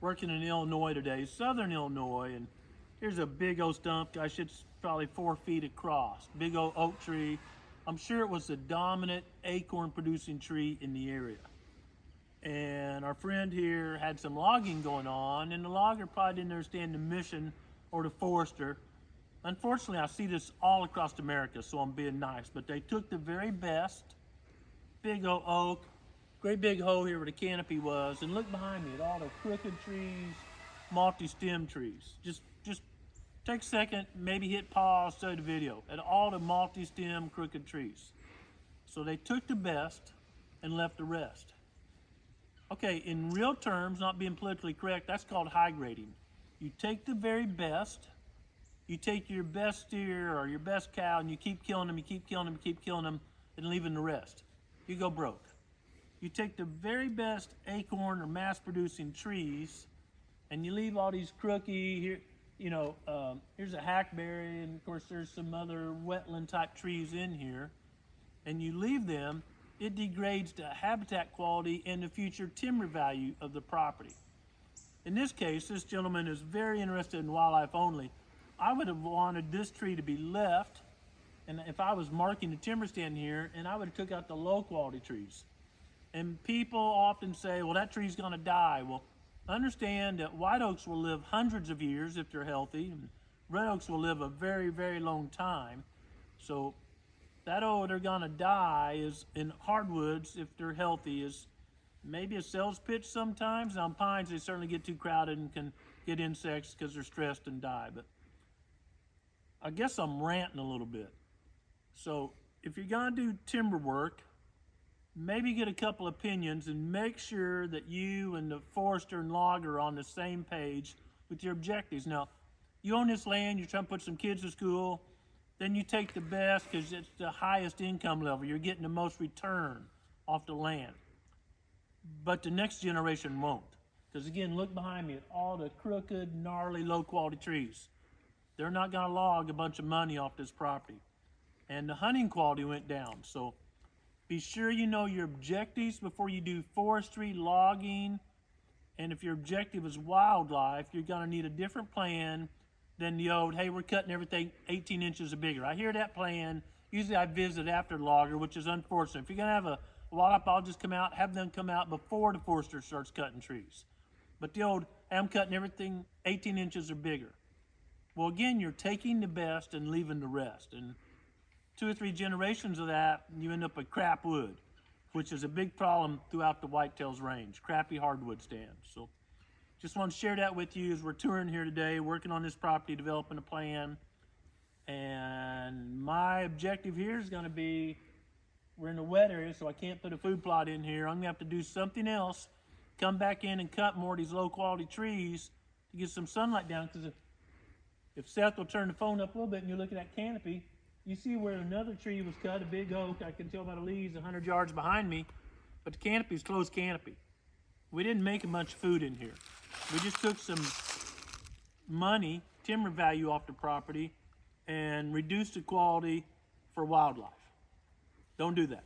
working in Illinois today, southern Illinois, and here's a big old stump. I should probably 4 feet across. Big old oak tree. I'm sure it was the dominant acorn producing tree in the area. And our friend here had some logging going on, and the logger probably didn't understand the mission or the forester. Unfortunately, I see this all across America, so I'm being nice, but they took the very best, big old oak, great big hole here where the canopy was, and look behind me at all the crooked trees, multi-stem trees. Just take a second, maybe hit pause, study the video, at all the multi-stem crooked trees. So they took the best and left the rest. Okay, in real terms, not being politically correct, that's called high grading. You take the very best, you take your best steer or your best cow and you keep killing them, you keep killing them, you keep killing them, and leaving the rest. You go broke. You take the very best acorn or mass-producing trees and you leave all these crooky, here, here's a hackberry, and of course there's some other wetland type trees in here, and you leave them, it degrades the habitat quality and the future timber value of the property. In this case, this gentleman is very interested in wildlife only. I would have wanted this tree to be left, and if I was marking the timber stand here, and I would have took out the low quality trees. And people often say, well, that tree's gonna die. Well, understand that white oaks will live hundreds of years if they're healthy, and red oaks will live a very, very long time. So that, oh, they're gonna die is in hardwoods, if they're healthy, is maybe a sales pitch sometimes. Now, on pines, they certainly get too crowded and can get insects because they're stressed and die. But I guess I'm ranting a little bit. So if you're gonna do timber work, maybe get a couple opinions and make sure that you and the forester and logger are on the same page with your objectives. Now, you own this land, you're trying to put some kids to school, then you take the best because it's the highest income level. You're getting the most return off the land. But the next generation won't. Because again, look behind me at all the crooked, gnarly, low quality trees. They're not gonna log a bunch of money off this property. And the hunting quality went down. So be sure you know your objectives before you do forestry, logging, and if your objective is wildlife, you're gonna need a different plan than the old, hey, we're cutting everything 18 inches or bigger. I hear that plan. Usually I visit after the logger, which is unfortunate. If you're gonna have a wildlife biologist come out, have them come out before the forester starts cutting trees. But the old, hey, I'm cutting everything 18 inches or bigger. Well, again, you're taking the best and leaving the rest. And 2 or 3 generations of that, you end up with crap wood, which is a big problem throughout the whitetails range, crappy hardwood stands. So just want to share that with you as we're touring here today, working on this property, developing a plan. And my objective here is gonna be, we're in the wet area, so I can't put a food plot in here. I'm gonna have to do something else, come back in and cut more of these low quality trees to get some sunlight down, because if Seth will turn the phone up a little bit and you look at that canopy, you see where another tree was cut, a big oak. I can tell by the leaves 100 yards behind me, but the canopy is closed canopy. We didn't make a bunch of food in here. We just took some money, timber value off the property, and reduced the quality for wildlife. Don't do that.